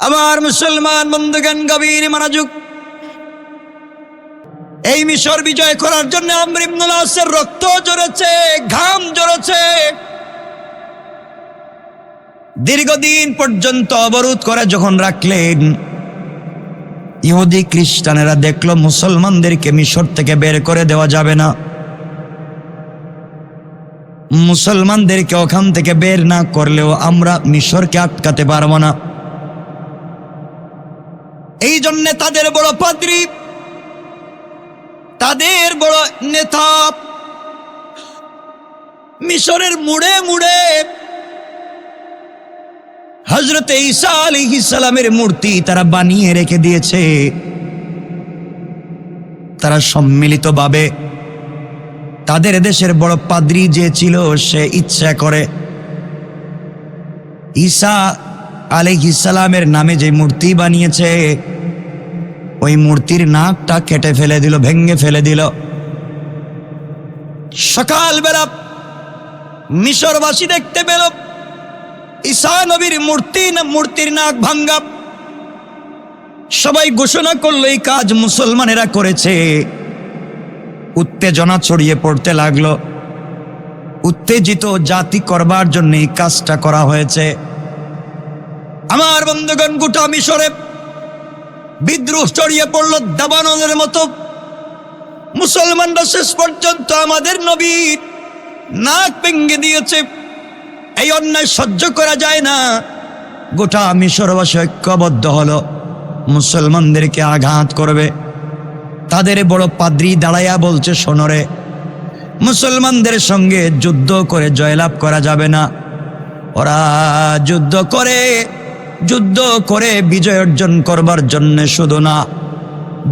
আমার মুসলমান বন্ধুগণ, গভীর মনোযোগ। এই মিশর বিজয় করার জন্য আমর ইবনুল আসের রক্ত ঝরেছে, ঘাম ঝরেছে। দীর্ঘদিন পর্যন্ত অবরোধ করে যখন রাখলেন, ইহুদি খ্রিস্টানেরা দেখলো মুসলমানদেরকে মিশর থেকে বের করে দেওয়া যাবে না। মুসলমানদেরকে ওখান থেকে বের না করলেও আমরা মিশরকে আটকাতে পারবো না। এই জন্য তাদের বড় পাদ্রী, তাদের বড় নেতা মিশরের মুড়ে মুড়ে হযরত ঈসা আলাইহিস সালামের মূর্তি তারা বানিয়ে রেখে দিয়েছে। তারা সম্মিলিতভাবে, তাদের দেশের বড় পাদ্রী যে ছিল সে ইচ্ছা করে ঈসা আলাইহিস সালামের নামে যে মূর্তি বানিয়েছে ওই মূর্তির নাকটা কেটে ফেলে দিল, ভেঙে ফেলে দিল। সকালবেলা মিশরবাসী দেখতে পেল ঈসা নবীর মূর্তির নাক ভাঙ্গা। সবাই ঘোষণা করলো এই কাজ মুসলমানেরা করেছে। উত্তেজনা ছড়িয়ে পড়তে লাগলো। উত্তেজিত জাতি করবার জন্য এই কাজটা করা হয়েছে। আমার বন্ধুগণ, গোটা মিশরে বিদ্রোহ ছড়িয়ে পড়লো দাবানলের মতো। মুসলমানরা শেষ পর্যন্ত আমাদের নবীর নাক ভেঙে দিয়েছে। এই অন্যায় সহ্য করা যায় না। গোটা মিশরবাসী ঐক্যবদ্ধ হলো, মুসলমানদেরকে আঘাত করবে। তাদের বড় পাদ্রী দাঁড়াইয়া বলছে, শোনরে, মুসলমানদের সঙ্গে যুদ্ধ করে জয়লাভ করা যাবে না। ওরা যুদ্ধ করে বিজয় অর্জন করবার জন্য শুধু না,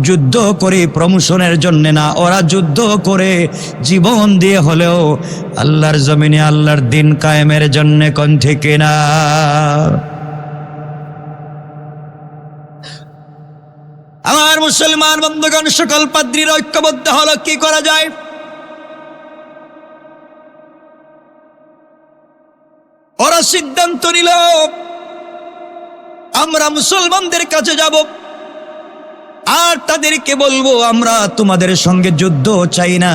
যুদ্ধ করে প্রমোশনের জন্য না, ওরা যুদ্ধ করে জীবন দিয়ে হলেও আল্লাহর জমিনে আল্লাহর দিন কায়েমের জন্য। কোন ঠিক না? আমার মুসলমান বন্ধুগণ, সকল পাদ্রীরা ঐক্যবদ্ধ হলো, কি করা যায়? ওরা সিদ্ধান্ত নিল, আমরা মুসলমানদের কাছে যাব আর তাদেরকে বলবো, আমরা তোমাদের সঙ্গে যুদ্ধ চাই না,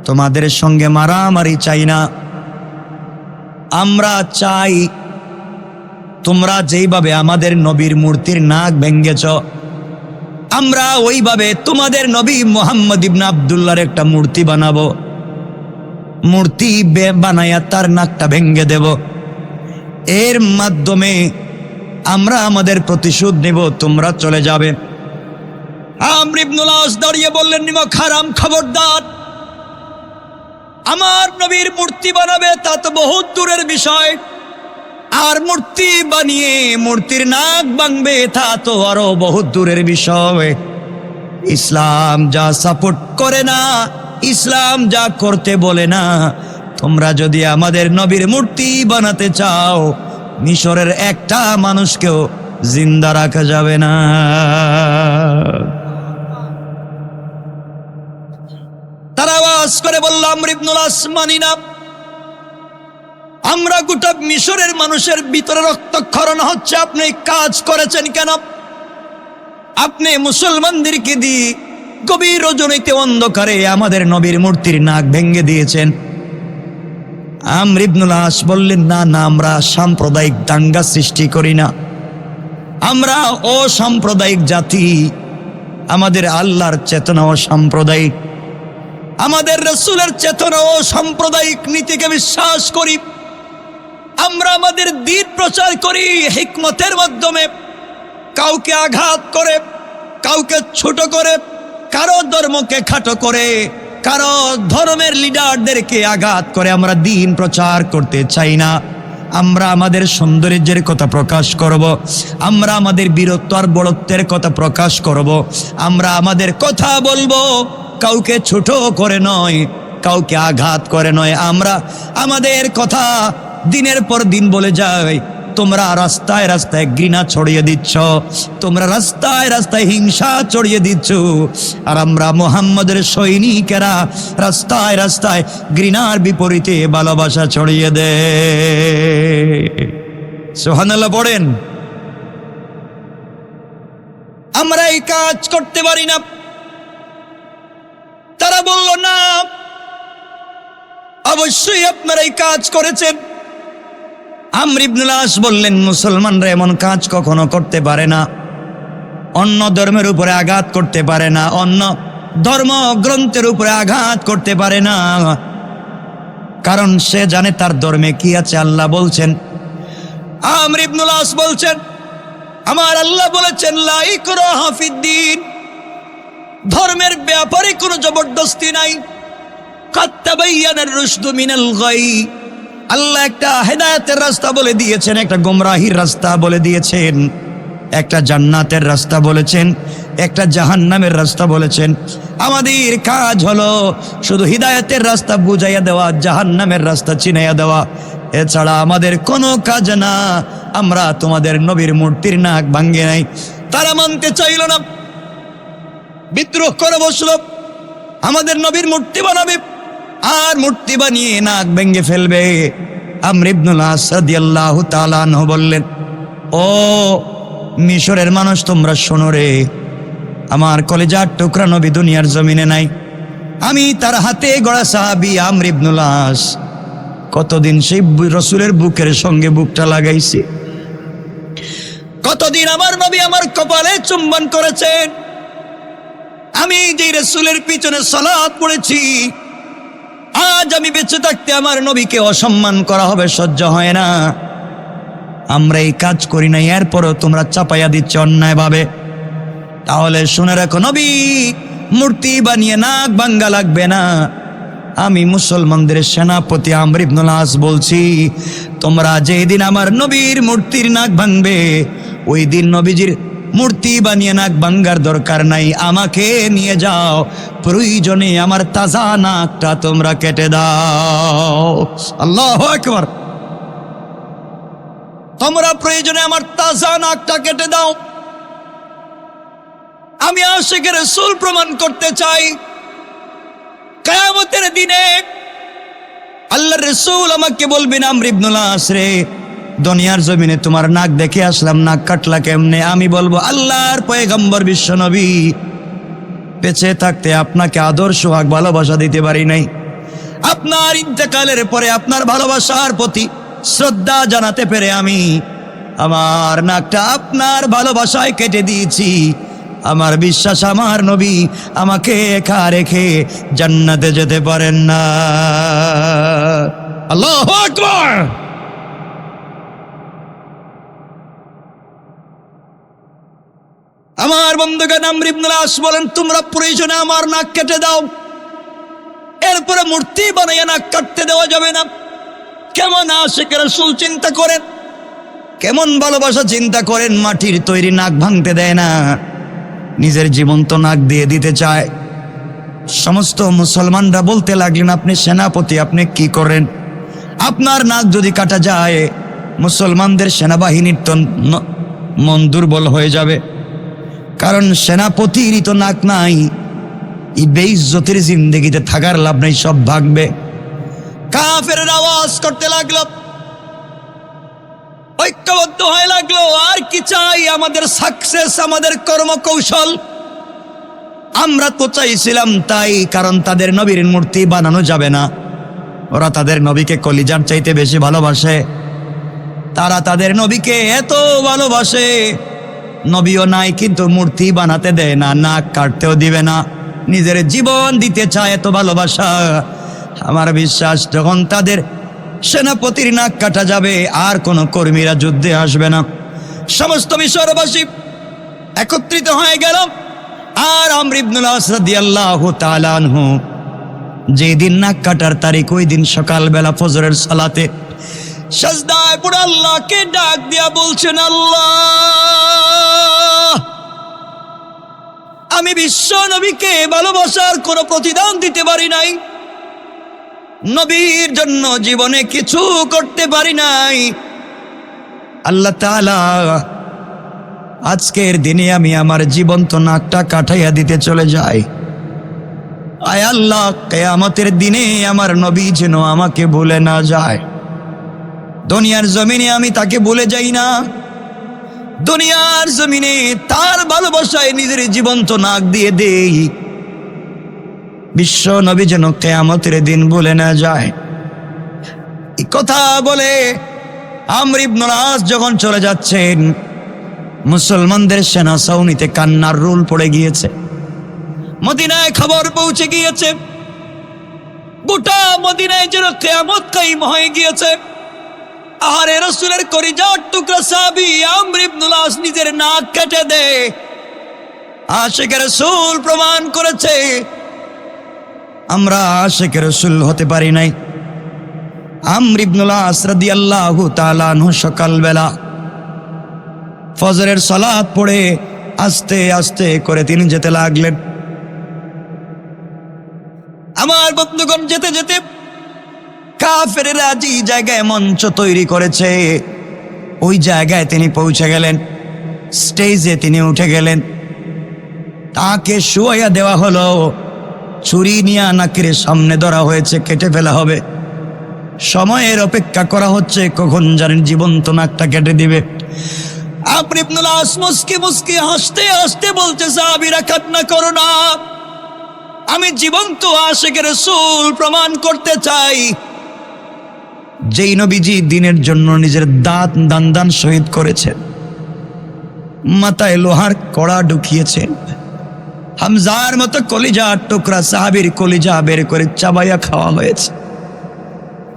তোমাদের সঙ্গে মারামারি চাই না। আমরা চাই তোমরা যেইভাবে আমাদের নবীর মূর্তির নাক ভেঙ্গেছ, আমরা ওইভাবে তোমাদের নবী মুহাম্মদ ইবনে আব্দুল্লাহর একটা মূর্তি বানাবো। মূর্তি বানায়া তার নাকটা ভেঙ্গে দেব। এর মাধ্যমে আমরা আমাদের প্রতিশোধ নেব, তোমরা চলে যাবে। আমর ইবনুল আস দাঁড়িয়ে বললেন, নিমক হারাম, খবরদার! আমার নবীর মূর্তি বানাবে তা তো বহুত দূরের বিষয়, আর মূর্তি বানিয়ে মূর্তির নাক ভাঙবে তা তো আরো বহুত দূরের বিষয়। ইসলাম যা সাপোর্ট করে না, ইসলাম যা করতে বলে না, তোমরা যদি আমাদের নবীর মূর্তি বানাতে চাও, মিশরের একটা মানুষকেও জিন্দা রাখা যাবে না। তারা আওয়াজ করে বলল, আমর ইবনুল আস, মানি না। আমরা গোটা মিশরের মানুষের ভিতরে রক্তক্ষরণ হচ্ছে, আপনি কাজ করেছেন কেন? আপনি মুসলমানদেরকে দিয়ে গভীর রজনীতে অন্ধকারে আমাদের নবীর মূর্তির নাক ভেঙ্গে দিয়েছেন। আমর ইবনুল আস বললেন, না না, আমরা সাম্প্রদায়িক দাঙ্গা সৃষ্টি করি না, আমরা অসাম্প্রদায়িক জাতি। আমাদের আল্লাহর চেতনা অসাম্প্রদায়িক, আমাদের রাসূলের চেতনা অসাম্প্রদায়িক নীতিকে বিশ্বাস করি। আমরা আমাদের দ্বীন প্রচার করি হিকমতের মাধ্যমে, কাউকে আঘাত করে, কাউকে ছোট করে, কারো ধর্মকে খাটো করে, কারো ধর্মের লিডারদেরকে আঘাত করে আমরা দ্বীন প্রচার করতে চাই না। আমরা আমাদের সৌন্দর্যের কথা প্রকাশ করব, আমরা আমাদের বীরত্ব আর বড়ত্বের কথা প্রকাশ করব, আমরা আমাদের কথা বলবো, কাউকে ছোট করে নয়, কাউকে আঘাত করে নয়। আমরা আমাদের কথা দিনের পর দিন বলে যাই। তোমরা রাস্তায় রাস্তায় ঘৃণা ছড়িয়ে দিচ্ছ, তোমরা রাস্তায় রাস্তায় হিংসা ছড়িয়ে দিচ্ছ, আর আমরা মুহাম্মদের সৈনিকেরা রাস্তায় রাস্তায় ঘৃণার বিপরীতে ভালোবাসা ছড়িয়ে দেয়। সুবহানাল্লাহ পড়েন। আমরা এই কাজ করতে পারি না। তারা বলল, না, অবশ্যই আপনারা এই কাজ করেছেন। আমর ইবনুল আস বললেন, মুসলমানরা এমন কাজ কখনো করতে পারে না, অন্য ধর্মের উপরে আঘাত করতে পারে না, অন্য ধর্ম গ্রন্থের উপরে আঘাত করতে পারে না, কারণ সে জানে তার ধর্মে কি আছে। আল্লাহ বলছেন, আমর ইবনুল আস বলছেন, আমার আল্লাহ বলেছেন, লা ইকরাহা ফিদ্দীন, ধর্মের ব্যাপারে কোনো জবরদস্তি নাই। কাদ তাবায়্যানার রুশদু মিনাল গাই, আল্লাহ একটা হেদায়েতের রাস্তা বলে দিয়েছেন, একটা গোমরাহির রাস্তা বলে দিয়েছেন, একটা জান্নাতের রাস্তা বলেছেন, একটা জাহান্নামের রাস্তা বলেছেন। আমাদের কাজ হলো শুধু হিদায়াতের রাস্তা বুঝাইয়া দেওয়া, জাহান্নামের রাস্তা চিনাইয়া দেওয়া, এছাড়া আমাদের কোনো কাজ না। আমরা তোমাদের নবীর মূর্তির নাক ভাঙ্গে নাই। তারা মানতে চাইল না, বিদ্রোহ করে বসল, আমাদের নবীর মূর্তি বানাবে আর মূর্তি বানিয়ে নাক ভেঙ্গে ফেলবে। আমর ইবনুল আস রাদিয়াল্লাহু তাআলা আনহু বললেন, ও মিশরের মানুষ, তোমরা শোনো রে, আমার কলেজার টুকরা নবী দুনিয়ার জমিনে নাই। আমি তার হাতে গড়া সাহাবী আমর ইবনুল আস, কতদিন সেই রসুলের বুকের সঙ্গে বুকটা লাগাইছি, কতদিন আমার নবী আমার কপালে চুম্বন করেছেন, আমি যে রসুলের পিছনে সালাত পড়েছি। আজ আমি বেঁচে থাকতে আমার নবীকে অসম্মান করা হবে, সহ্য হয় না। আমরা এই কাজ করি না, এরপরও তোমরা চাপাইয়া দিচ্ছ অন্যায় ভাবে। তাহলে শুনে রাখো, নবী মূর্তি বানিয়ে নাক ভাঙ্গা লাগবে না। আমি মুসলমানদের সেনাপতি আমর ইবনুল আস বলছি, তোমরা যেদিন আমার নবীর মূর্তির নাক ভাঙবে, ওই দিন নবীজির মূর্তি বানিয়ে নাক ভাঙ্গার দরকার নাই, আমাকে নিয়ে যাও, প্রয়োজনে আমার তাজা নাকটা তোমরা কেটে দাও। আল্লাহু আকবার। তোমরা প্রয়োজনে আমার তাজা নাকটা কেটে দাও। আমি আশিকে রাসূল প্রমাণ করতে চাই, কিয়ামতের দিনে আল্লাহর রাসূল আমাকে বলবেন, আমর ইবনুল আস রে, দুনিয়ার জমিনে তোমার নাক দেখে আসলাম, নাক কাটলা কেমনে? আমি বলবো, আল্লাহর পয়গম্বর বিশ্ব নবী, বেঁচে থাকতে আপনাকে আদর সোহাগ ভালোবাসা দিতে পারি নাই, আপনার ইন্তেকালের পরে আপনার ভালোবাসার প্রতি শ্রদ্ধা জানাতে পেরে আমি আমার নাকটা আপনার ভালোবাসায় কেটে দিয়েছি। আমার বিশ্বাস, আমার নবী আমাকে একা রেখে জান্নাতে যেতে পারেন না। আল্লাহু আকবার। আমার বন্ধুগণ, আমর ইবনুল আস বলেন, তোমরা প্রয়োজনে আমার নাক কেটে দাও, এরপরে মূর্তি বানাইয়া নাক কাটতে দেওয়া যাবে না। কেমন আশিকে রাসূল চিন্তা করেন, কেমন ভালোবাসা চিন্তা করেন, মাটির তৈরি নাক ভাঙতে দেয় না, নিজের জীবন্ত নাক দিয়ে দিতে চায়। সমস্ত মুসলমানরা বলতে লাগলেন, আপনি সেনাপতি, আপনি কি করেন? আপনার নাক যদি কাটা যায়, মুসলমানদের সেনাবাহিনীর তো মন দুর্বল হয়ে যাবে, কারণ সেনাপতিরই তো নাক নাই। এই বেইজ্জতির জিন্দেগিতে থাকার লাভ নাই, সব ভাগবে। কাফেরের আওয়াজ করতে লাগলো, ঐক্যবদ্ধ হয়ে লাগলো, আর কি চাই? আমাদের সাকসেস, আমাদের কর্মকৌশল। আমরা তো চাইছিলাম তাই, কারণ তাদের নবীর মূর্তি বানানো যাবে না, ওরা তাদের নবীকে কলিজার চাইতে বেশি ভালোবাসে। তারা তাদের নবীকে এত ভালোবাসে, নবীও নাই কিন্তু মূর্তি বানাতে দেয় না, নাক কাটতেও দিবে না, নিজের জীবন দিতে চায়, এত ভালোবাসা। আমার বিশ্বাস, যখন তাদের সেনাপতির নাক কাটা যাবে, আর কোন কর্মীরা যুদ্ধে আসবে না। সমস্ত মিশরবাসী একত্রিত হয়ে গেল, আর আমর ইবনুল আস রাদিয়াল্লাহু তাআলা আনহু যেদিন নাক কাটার তারিখ, ওই দিন সকালবেলা ফজরের সালাতে সাজদায় পড়ে আল্লাহকে ডাক দিয়া বলছেন, আল্লাহ, আমি বিশ্ব নবীকে ভালোবাসার কোনো প্রতিদান দিতে পারি নাই, নবীর জন্য জীবনে কিছু করতে পারি নাই। আল্লাহ তাআলা, আজকের দিনে আমি আমার জীবন্ত নাকটা কাটাইয়া দিতে চলে যাই। আয় আল্লাহ, কিয়ামতের দিনে আমার নবী যেন আমাকে ভুলে না যায়, দুনিয়ার জমিনে আমি তাকে ভুলে যাই না। দুনিয়ার জমিনে তার ভালোবাসায় নিজের জীবন্ত নাক দিয়ে দেই, বিশ্ব নবী যেন কিয়ামতের দিন বলে না যায়। এই কথা বলে আমর ইবনুল আস যখন চলে যাচ্ছেন, মুসলমানদের সেনা ছাউনিতে কান্নার রোল পড়ে গিয়েছে। মদিনায় খবর পৌঁছে গিয়েছে, গোটা মদিনায় যেন কিয়ামত কায়েম হয়ে গিয়েছে। আহারে রাসূলের কলিজার টুকরা সাহাবী আমর ইবনুল আস নিজের নাক কেটে দেয়। আশিকে রাসূল প্রমাণ করেছে আমরা আশিকে রাসূল হতে পারি নাই। আমর ইবনুল আস রাদিয়াল্লাহু তাআলা আনহু সকালবেলা ফজরের সালাত পড়ে আস্তে আস্তে করে তিনি যেতে লাগলেন। আমার বন্ধুগণ, যেতে যেতে কাফেরেরা যে জায়গায় মঞ্চ তৈরি করেছে ওই জায়গায় তিনি পৌঁছে গেলেন। স্টেজে তিনি উঠে গেলেন, তাকে শুয়াইয়া দেওয়া হলো। ছুরি নিয়ে নাকের সামনে ধরা হয়েছে, কেটে ফেলা হবে। সময়ের অপেক্ষা করা হচ্ছে, কখন জানেন জীবন্ত নাকটা কেটে দিবে। আমর ইবনুল আস মুস্কি মুস্কি হাসতে হাসতে বলছে, সাহাবীরা কান্না করো না, আমি জীবন্ত আশিকে রাসূল প্রমাণ করতে চাই। যেই নবীজি দিনের জন্য নিজের দাঁত দান শহীদ করেছেন, মাথায় লোহার কড়া ঢুকিয়েছেন, হামজার মতো কলিজার টুকরা সাহাবীর কলিজা বের করে চাবাইয়া খাওয়া হয়েছে।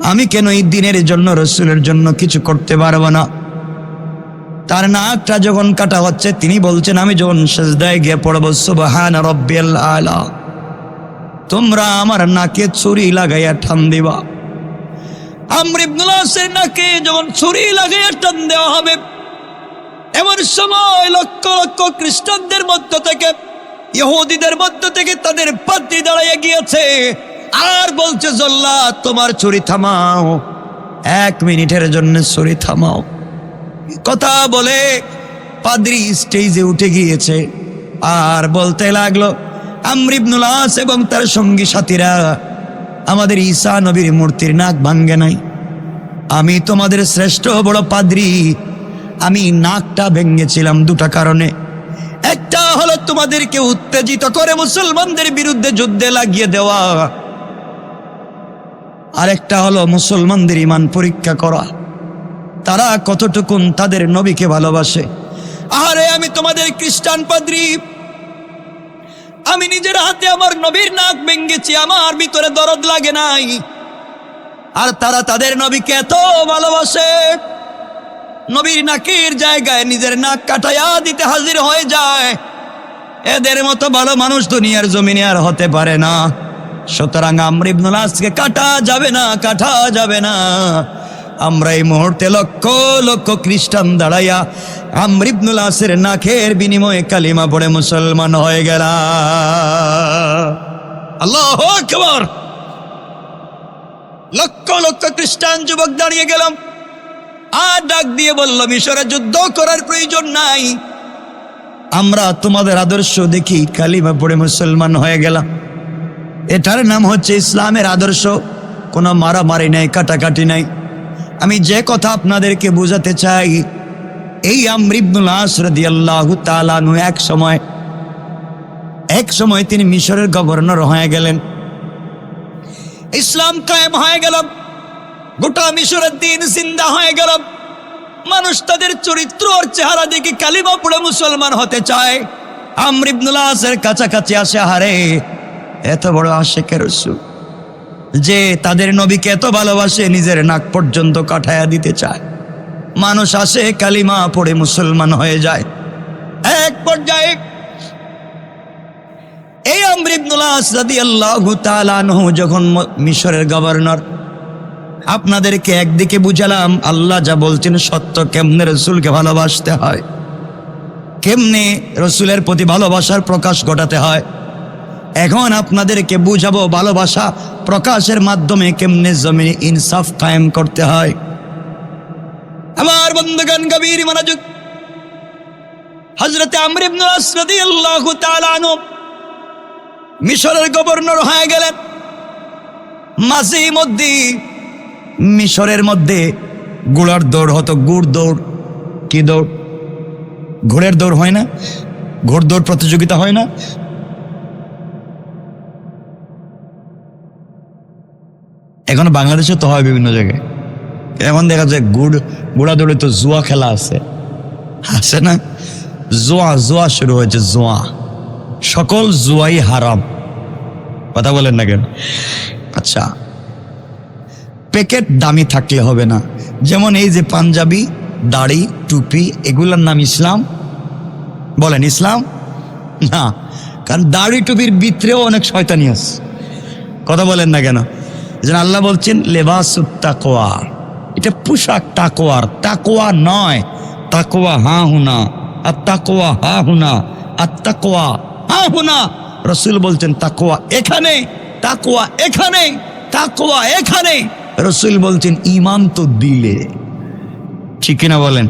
আমি কেন এই দিনের জন্য রাসূলের জন্য কিছু করতে পারবো না? তার নাকটা যখন কাটা হচ্ছে তিনি বলছেন, আমি যখন সিজদায় গিয়ে পড়বো সুবহানা রাব্বিয়াল আলা, তোমরা আমার নাকে ছুরি লাগাইয়া টান দিবা। আমর ইবনুল আসের নাকে যখন ছুরি লাগাইয়া টান দেওয়া হবে, এমন সময় লক্ষ লক্ষ খ্রিস্টানদের মধ্য থেকে, ইহুদিদের মধ্য থেকে তাদের পাদ্রী দাঁড়াইয়া গিয়েছে আর বলছে, জল্লাদ তোমার ছুরি থামাও, 1 মিনিটের জন্য ছুরি থামাও। কথা বলে পাদ্রী স্টেজে উঠে গিয়েছে আর বলতে লাগলো, আমর ইবনুল আস এবং তার সঙ্গী সাথীরা, আমাদের ঈসা নবীর মূর্তির নাক ভাঙ্গে নাই। আমি তোমাদের শ্রেষ্ঠ বড় পাদ্রী, আমি নাকটা ভেঙেছিলাম 2টা কারণে। একটা হলো তোমাদেরকে উত্তেজিত করে মুসলমানদের বিরুদ্ধে যুদ্ধে লাগিয়ে দেওয়া, আরেকটা হলো মুসলমানদের ঈমান পরীক্ষা করা, তারা কতটুকুন তাদের নবীকে ভালোবাসে। আরে আমি তোমাদের খ্রিস্টান পাদ্রী, আমি নিজের হাতে আমার নবীর নাক ভেঙেছি, আমার ভিতরে দরদ লাগে নাই। আর তারা তাদের নবীকে এত ভালোবাসে, নবীর নাকের জায়গায় নিজের নাক কাটাইয়া দিতে হাজির হয়ে যায়। এদের মতো ভালো মানুষ দুনিয়ার জমিনে আর হতে পারে না। সুতরাং আমর ইবনুল আসকে কাটা যাবে না, কাটা যাবে না। আমরা এই মুহূর্তে লক্ষ লক্ষ খ্রিস্টান দাঁড়াইয়া আমর ইবনুল আসের নাকের বিনিময়ে কালিমা পড়ে মুসলমান হয়ে গেলাম। আল্লাহু আকবার। লক্ষ লক্ষ খ্রিস্টান যুবক দাঁড়িয়ে গেলাম আর ডাক দিয়ে বলল, মিশরে যুদ্ধ করার প্রয়োজন নাই, আমরা তোমাদের আদর্শ দেখি কালিমা পড়ে মুসলমান হয়ে গেলাম। এটার নাম হচ্ছে ইসলামের আদর্শ। কোনো মারামারি নাই, কাটাকাটি নাই। আমি যে কথা আপনাদেরকে বোঝাতে চাই, এই আমর ইবনুল আস রাদিয়াল্লাহু তাআলা আনহু এক সময় তিনি মিশরের গভর্নর হয়ে গেলেন। ইসলাম কায়েম হয়ে গেল, গোটা মিশরের দিন জিন্দা হয়ে গেল। মানুষ তাদের চরিত্র আর চেহারা দেখে কালিমা পড়ে মুসলমান হতে চায়। আমর ইবনুল আসের কাছাকাছি আসে, হারে এত বড় আশিকে রাসূল যে তাদের নবীকে এত ভালোবাসে, নিজের নাক পর্যন্ত কাটায়া দিতে চায়। মানুষ আসে, কালিমা পড়ে মুসলমান হয়ে যায়। এক পর্যায়ে এই আমর ইবনুল আস রাদিয়াল্লাহু তাআলা আনহু যখন মিশরের গভর্নর, আপনাদেরকে একদিকে বুঝালাম আল্লাহ যা বলছেন সত্য, কেমনে রসুলকে ভালোবাসতে হয়, কেমনে রসুলের প্রতি ভালোবাসার প্রকাশ ঘটাতে হয়। এখন আপনাদেরকে বুঝাবো ভালোবাসা প্রকাশের মাধ্যমে কেমনে জমিনে ইনসাফ কায়েম করতে হয়। আমার বন্ধুগণ, গভীর মনোযোগ। হযরত আমর ইবনুল আস রাদিয়াল্লাহু তাআলা আনহু মিশরের গভর্নর হয়ে গেলেন। মাঝে মধ্যে মিশরের মধ্যে ঘোড়ার দৌড় হতো। গুড় দৌড়, কি দৌড়? ঘোড়ের দৌড় হয় না, ঘোড়দৌড় প্রতিযোগিতা হয় না? এখন বাংলাদেশে তো হয় বিভিন্ন জায়গায়। এখন দেখা যায় ঘোড়া দৌড়ে তো জুয়া খেলা আছে না? জুয়া শুরু হয়েছে, জুয়া। সকল জুয়াই হারাম। কথা বলেন না কেন? আচ্ছা, প্যাকেট দামি থাকলে হবে না। যেমন এই যে পাঞ্জাবি, দাড়ি, টুপি, এগুলোর নাম ইসলাম? বলেন ইসলাম? না, কারণ দাড়ি টুপির ভিতরেও অনেক শয়তানি আছে। কথা বলেন না কেন? যেন আল্লাহ বলছেন লেবাসুত তাকওয়া, এটা পোশাক তাকওয়ার। তাকওয়া নয়, তাকওয়া হা হুনা, আর তাকওয়া হা হুনা, আর তাকওয়া হা হুনা। রসুল বলছেন তাকওয়া এখানে, তাকওয়া এখানে, তাকওয়া এখানে। রসুল বলছেন ঈমান তো দিলে। ঠিক কিনা বলেন?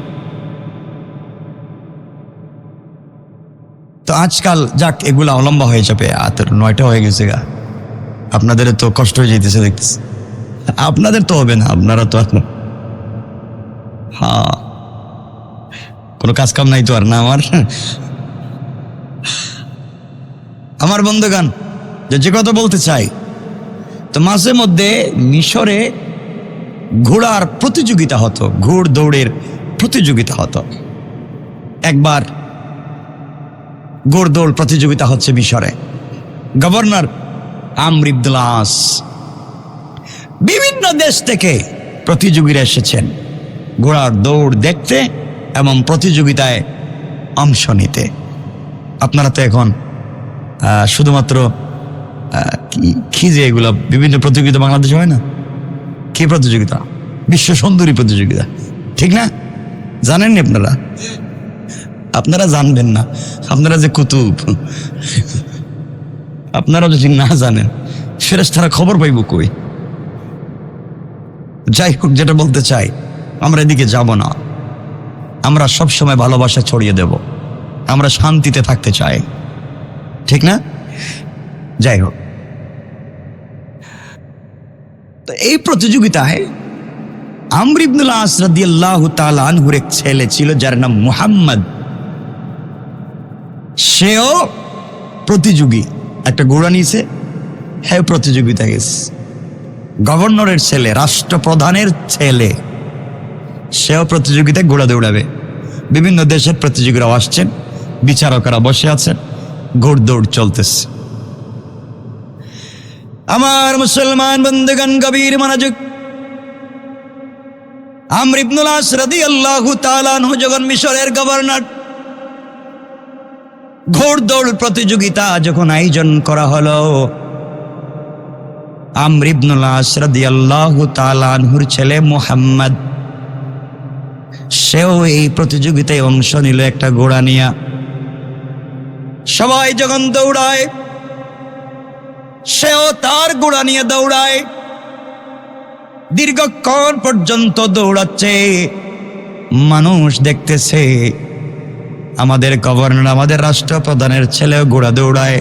তো আজকাল যাক, এগুলা অলম্বা হয়ে যাবে। 9টা হয়ে গেছে গা। আপনাদের তো কষ্ট হয়ে যেতেছে দেখতেছি। আপনাদের তো হবে না, আপনারা তো আর হ্যাঁ, কোনো কাজ কাম নাই তো আর না আমার বন্ধুগান, যে কথা বলতে চাই, তো মাঝে মধ্যে মিশরে ঘোড়ার প্রতিযোগিতা হতো, ঘোড় দৌড়ের প্রতিযোগিতা হতো। একবার ঘোড় দৌড় প্রতিযোগিতা হচ্ছে মিশরে। গভর্নর আমর ইবনুল আস, বিভিন্ন দেশ থেকে প্রতিযোগীরা এসেছেন ঘোড়ার দৌড় দেখতে এবং প্রতিযোগিতায় অংশ নিতে। আপনারা তো এখন শুধুমাত্র কি যে এগুলো বিভিন্ন প্রতিযোগিতা বাংলাদেশে হয় না? কি প্রতিযোগিতা? বিশ্ব সুন্দরী প্রতিযোগিতা, ঠিক না? জানেননি আপনারা? আপনারা জানবেন না, আপনারা যে কুতুব। আপনারা যদি না জানেন, ফেরেশতারা খবর পাইব কই? যাই হোক, যেটা বলতে চাই, আমরা এদিকে যাব না। আমরা সব সময় ভালোবাসা ছড়িয়ে দেব, আমরা শান্তিতে থাকতে চাই, ঠিক না? যাই হোক, তো এই প্রতিযোগিতায় আমর ইবনুল আস রাদিয়াল্লাহু তাআলা আনহুর এক ছেলে ছিল যার নাম মুহাম্মদ। সেও প্রতিযোগী, একটা ঘোড়া নিয়েছে, হ্যাঁ প্রতিযোগিতা গেছে। গভর্নরের ছেলে, রাষ্ট্রপ্রধানের ছেলে, সেও প্রতিযোগিতায় ঘোড়া দৌড়াবে। বিভিন্ন দেশের প্রতিযোগীরাও আসছেন, বিচারকরা বসে আছেন, ঘোড় দৌড় চলতেছে। আমার মুসলমান বন্ধুগণ, গভীর মনোযোগ। আমর ইবনুল আস রাদিয়াল্লাহু তাআলা আনহু যখন মিশরের গভর্নর, ঘোড় দৌড় প্রতিযোগিতা যখন আয়োজন করা হলো, আমর ইবনুল আস রাদিয়াল্লাহু তাআলা আনহুর ছেলে মুহাম্মদ, সেও এই প্রতিযোগিতায় অংশ নিল একটা ঘোড়া নিয়া। সবাই যখন দৌড়ায়, সেও তার ঘোড়া নিয়ে দৌড়ায়। দীর্ঘক্ষণ পর্যন্ত দৌড়াচ্ছে, মানুষ দেখতেছে। আমাদের গভর্নর, আমাদের রাষ্ট্রপ্রধানের ছেলেও ঘোড়া দৌড়ায়।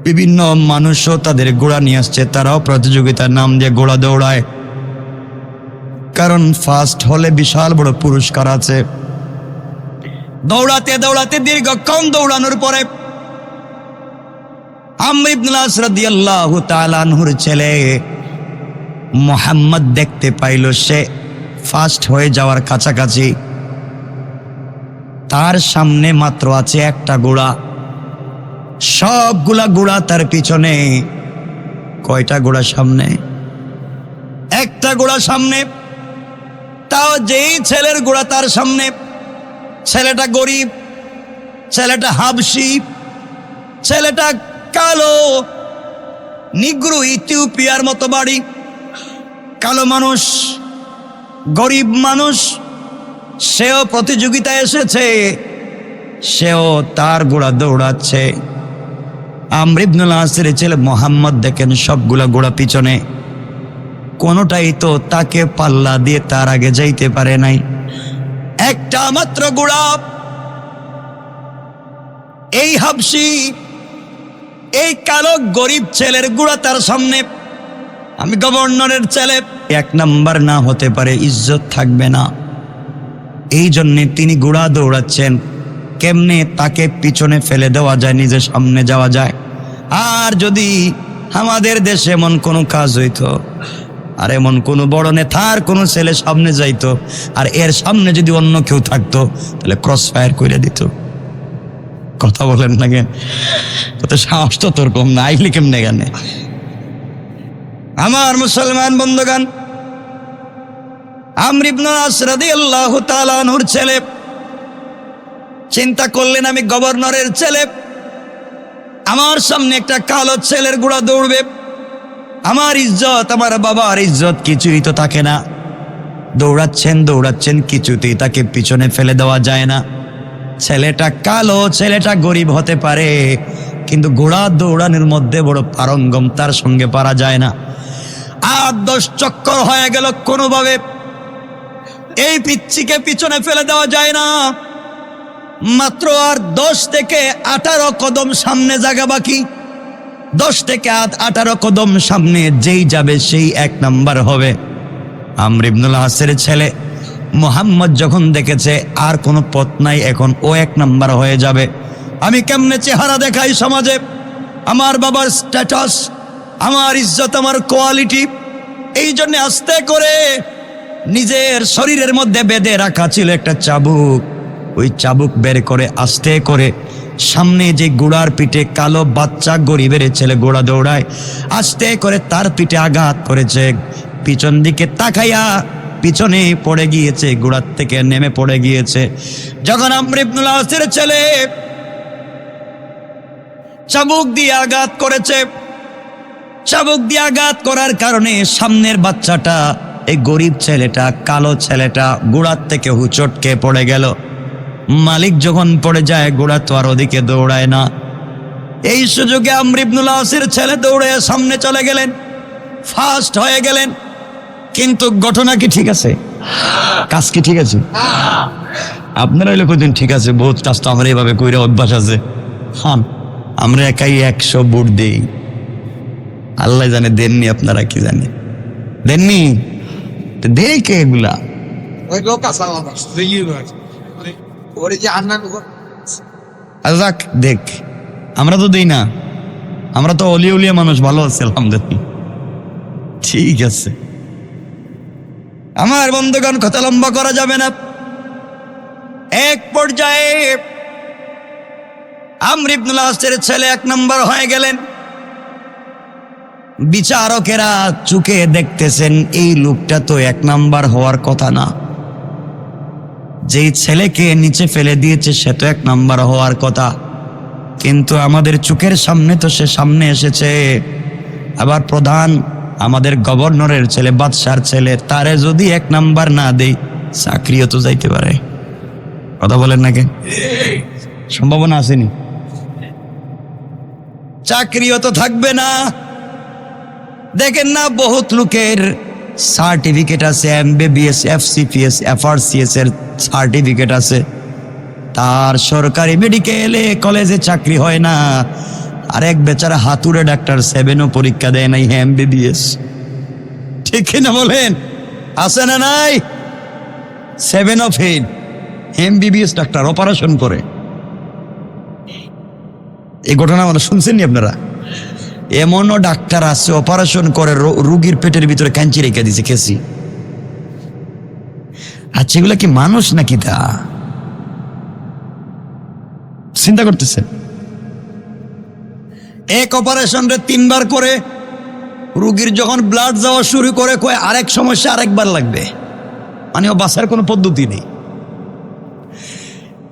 বিভিন্ন মানুষও তাদের ঘোড়া নিয়ে আসছে, তারাও প্রতিযোগিতার নাম দিয়ে ঘোড়া দৌড়ায়। কারণ ফার্স্ট হলে বিশাল বড় পুরস্কার আছে। দৌড়াতে দৌড়াতে দীর্ঘক্ষণ দৌড়ানোর পরে আমর ইবনুল আস রাদিয়াল্লাহু তাআলা আনহুর ছেলে মুহাম্মদ দেখতে পাইল সে ফার্স্ট হয়ে যাওয়ার কাছাকাছি। তার সামনে মাত্র আছে একটা ঘোড়া, সবগুলা ঘোড়া তার পিছনে। কয়টা ঘোড়া সামনে? একটা ঘোড়া সামনে, তাও যেই ছেলের ঘোড়া তার সামনে। ছেলেটা গরিব, ছেলেটা হাবশি, ছেলেটা কালো, নিগ্রো, ইথিওপিয়ার মতো বাড়ি, কালো মানুষ, গরিব মানুষ। সেও প্রতিযোগিতায় এসেছে, সেও তার ঘোড়া দৌড়াচ্ছে। আমর ইবনুল আসের ছেলে মুহাম্মদ দেখেন সবগুলা ঘোড়া পিছনে, কোনোটাই তো তাকে পাল্লা দিয়ে তার আগে যাইতে পারে নাই। একটা মাত্র ঘোড়া, এই হাবশি, এই কালো গরিব ছেলের ঘোড়া তার সামনে। আমি গভর্নরের ছেলে, 1 নাম্বার না হতে পারে, ইজ্জত থাকবে না। এই জন্যে তিনি ঘোড়া দৌড়াচ্ছেন কেমনে তাকে পিছনে ফেলে দেওয়া যায়, নিজে সামনে যাওয়া যায়। আর যদি আমাদের দেশে এমন কোনো কাজ হইতো, আর এমন কোনো বড় নেতার কোনো ছেলে সামনে যাইতো, আর এর সামনে যদি অন্য কেউ থাকতো, তাহলে ক্রস ফায়ার করে দিত। কথা বলেন না কেন? কত সাহস তো তোর কম না, আইলি কেমনে গানে? আমার মুসলমান বন্ধুগণ, আমর ইবনে আস রাদিয়াল্লাহু তাআলা আনহুর ছেলে চিন্তা করলেন, আমি গভর্নরের ছেলে, আমার সামনে একটা কালো ছেলের ঘোড়া দৌড়বে, আমার ইজ্জত, আমার বাবার ইজ্জত কিছুই তো থাকে না। দৌড়াচ্ছেন কিছুতেই তাকে পিছনে ফেলে দেওয়া যায় না। ছেলেটা কালো, ছেলেটা গরিব হতে পারে, কিন্তু ঘোড়া দৌড়ানোর মধ্যে বড় পারঙ্গম, তার সঙ্গে পারা যায় না। আর 10 চক্কর হয়ে গেল, কোনোভাবে এই পিচ্চিকে পিছনে ফেলে দেওয়া যায় না। মাত্র আর 10 থেকে 18 কদম সামনে জায়গা বাকি। 10 থেকে 18 কদম সামনে যেই যাবে সেই 1 নাম্বার হবে। আমর ইবনে আস-এর ছেলে মুহাম্মদ যখন দেখেছে আর কোনো পথ নাই, এখন ও 1 নাম্বার হয়ে যাবে। আমি কেমনে চেহারা দেখাই সমাজে, আমার বাবার স্ট্যাটাস, আমার ইজ্জত, আমার কোয়ালিটি, এই জন্য আস্তে করে নিজের শরীরের মধ্যে বেঁধে রাখা ছিল একটা চাবুক, ওই চাবুক বের করে আস্তে করে সামনে যে ঘোড়ার পিঠে কালো বাচ্চা গরিবের ছেলে ঘোড়া দৌড়ায়, আস্তে করে তার পিঠে আঘাত করেছে। পিছন দিকে তাকাইয়া পিছনে পড়ে গিয়েছে, ঘোড়ার থেকে নেমে পড়ে গিয়েছে। যখন আমর ইবনে আস-এর ছেলে চাবুক দিয়ে আঘাত করেছে, চাবুক দিয়ে আঘাত করার কারণে সামনের বাচ্চাটা, এই গরিব ছেলেটা, কালো ছেলেটা ঘোড়ার থেকে হুচটকে পড়ে গেল। মালিক যখন পড়ে যায়, ঘোড়া তো আর ওদিকে দৌড়ায় না। এই সুযোগে আমর ইবনে আস-এর ছেলে দৌড়ে সামনে চলে গেলেন, ফাস্ট হয়ে গেলেন। কিন্তু ঘটনা কি ঠিক আছে? কাজ কি ঠিক আছে? আপনারা হইলে কদিন ঠিক আছে, বহুত কাজ তো আমরা এইভাবে কইরা অভ্যাস আছে। হ্যাঁ, আমরা একাই 100 বুট দেই, আল্লাহ জানে দেননি, আপনারা কি জানে দেননি, দেই কে এগুলা? যাক দেখ, আমরা তো দেই না, আমরা তো অলিয়া উলিয়া মানুষ, ভালো আছে আলহামদুলিল্লাহ। ঠিক আছে আমার বন্ধুগণ, কথা লম্বা করা যাবে না। এক পর্যায়ে আমর ইবনে আস-এর ছেলে 1 নাম্বার হয়ে গেলেন। বিচারকেরা চুকে দেখতেছেন, এই লোকটা তো 1 নাম্বার হওয়ার কথা না, যেই ছেলেকে নিচে ফেলে দিয়েছে সে তো 1 নাম্বার হওয়ার কথা, কিন্তু আমাদের চোখের সামনে তো সে সামনে এসেছে। আবার প্রধান, আমাদের গভর্নরের ছেলে, বাদশার ছেলে, তারে যদি 1 নাম্বার না দেই, চাকরিও তো যাইতে পারে। কথা বলেন না কেন? সম্ভাবনা আসেনি, চাকরিও তো থাকবে না। দেখেন না, বহুত লোকের সার্টিফিকেট আছে, MBBS, FCPS, FRCS এর সার্টিফিকেট আছে, তার সরকারি মেডিকেলে কলেজে চাকরি হয় না। আরেক বেচারা হাতুড়ে ডাক্তার 7ও পরীক্ষা দেয় নাই, MBBS। ঠিক না বলেন? আছে না নাই? 7ও ফেল, MBBS ডাক্তার অপারেশন করে। এই ঘটনা আমরা শুনছেন নি আপনারা? এমনও ডাক্তার আছে অপারেশন করে রোগীর পেটের ভিতরে কাঞ্চি রেখে দিছে, খেসি। আচ্ছা, এগুলা কি মানুষ নাকি? তা চিন্তা করতেছেন? এক অপারেশন রে 3 বার করে, রোগীর যখন ব্লাড যাওয়া শুরু করে, কয় আরেক সমস্যা আরেকবার লাগবে, মানে ও বাঁচার কোনো পদ্ধতি নেই।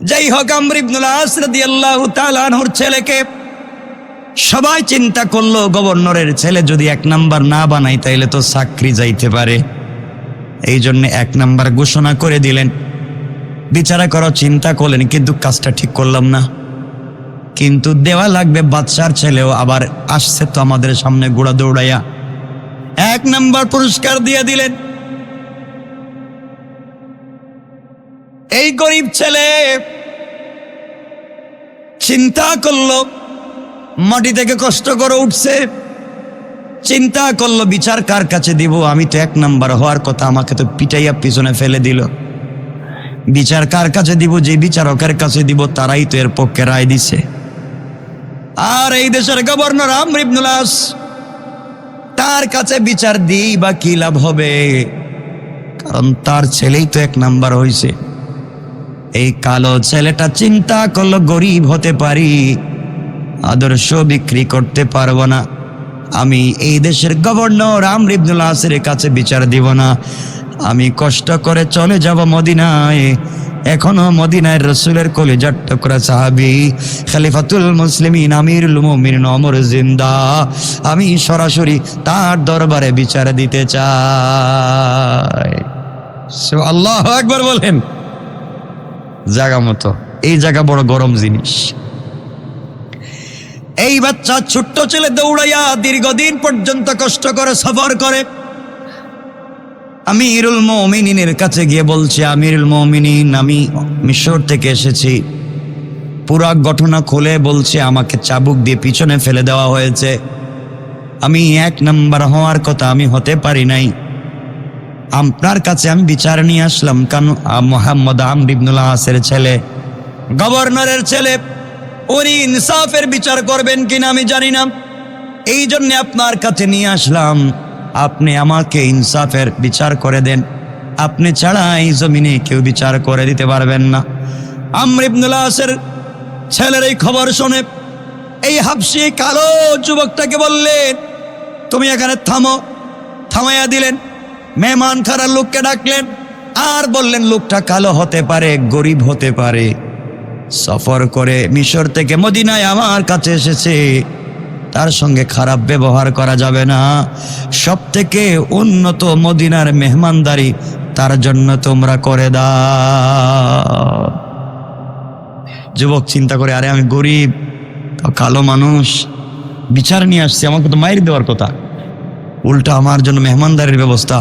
যাই হোক, আমর ইবনে আস রাদিয়াল্লাহু তাআলা আনহুর ছেলেকে সবাই চিন্তা করলো, গভর্নরের ছেলে যদি 1 নাম্বার না বানাই তাইলে তো চাকরি যাইতে পারে, এই জন্য 1 নাম্বার ঘোষণা করে দিলেন। বিচারা করো, চিন্তা করলেন, কিন্তু কাজটা ঠিক করলাম না, কিন্তু দেওয়া লাগবে। বাদশার ছেলেও আবার আসছে তো আমাদের সামনে ঘোড়া দৌড়াইয়া, 1 নাম্বার পুরস্কার দিয়ে দিলেন। এই গরিব ছেলে চিন্তা করলো, মাটি থেকে কষ্ট করে উঠছে, চিন্তা করলো বিচার কার কাছে দিব, আমি তো 1 নাম্বার হওয়ার কথা, আমাকে তো পিটাইয়া পিছনে ফেলে দিল। বিচার কার কাছে দিব? যে বিচারকের কাছে দিব তারাই তো এর পক্ষে রায় দিছে। আর এই দেশের গভর্নর আমর ইবনুল আস, তার কাছে বিচার দিই বা কি লাভ হবে? কারণ তার ছেলেই তো 1 নাম্বার হয়েছে। এই কালো ছেলেটা চিন্তা করলো গরিব হতে পারি, আদর্শ বিক্রি করতে পারবো না, আমি এই দেশের গভর্নর আমর ইবনুল আসের কাছে বিচার দিব না, আমি কষ্ট করে চলে যাব মদিনায়। এখনো মদিনায় রাসূলের কলিজার টুকরা সাহাবী খলিফাতুল মুসলিমিন আমিরুল মুমিনিন ওমর জিন্দা, আমি সরাসরি তার দরবারে বিচার দিতে চাই। আল্লাহু আকবার বলেন। জায়গা মতো, এই জায়গা বড় গরম জিনিস। এই বাচ্চা ছোট্ট ছেলে দৌড়াইয়া দীর্ঘদিন পর্যন্ত কষ্ট করে সফর করে আমিরুল মুমিনিনের কাছে গিয়ে বলছে, আমিরুল মুমিনিন, আমি মিশর থেকে এসেছি। পুরা ঘটনা খুলে বলছে, আমাকে চাবুক দিয়ে পিছনে ফেলে দেওয়া হয়েছে, আমি 1 নাম্বার হওয়ার কথা, আমি হতে পারি নাই। আপনার কাছে আমি বিচার নিয়ে আসলাম, কারণ মোহাম্মদ আমর ইবনুল আসের ছেলে, গভর্নরের ছেলে, উনি ইনসাফের বিচার করবেন কিনা আমি জানি না, এই জন্য আপনার কাছে নিয়ে আসলাম। আপনি আমাকে ইনসাফের বিচার করে দেন, আপনি ছাড়া এই জমিনে কেউ বিচার করে দিতে পারবেন না। আমর ইবনুল আসের ছেলের এই খবর শুনে এই হাবশী কালো যুবকটাকে বললেন, তুমি এখানে থামো। থামাইয়া দিলেন। মেহমান খানার লোককে ডাকলেন আর বললেন, লোকটা কালো হতে পারে, গরিব হতে পারে, সফর করে মিশর থেকে মদিনায় আমার কাছে এসেছে, তার সঙ্গে খারাপ ব্যবহার করা যাবে না। সব থেকে উন্নত মদিনার মেহমানদারি তার জন্য তোমরা করে দাও। যুবক চিন্তা করে, আরে আমি গরিব, কালো মানুষ, বিচার নিয়ে আসছি, আমাকে তো মাইর দেওয়ার কথা, উল্টা আমার জন্য মেহমানদারির ব্যবস্থা,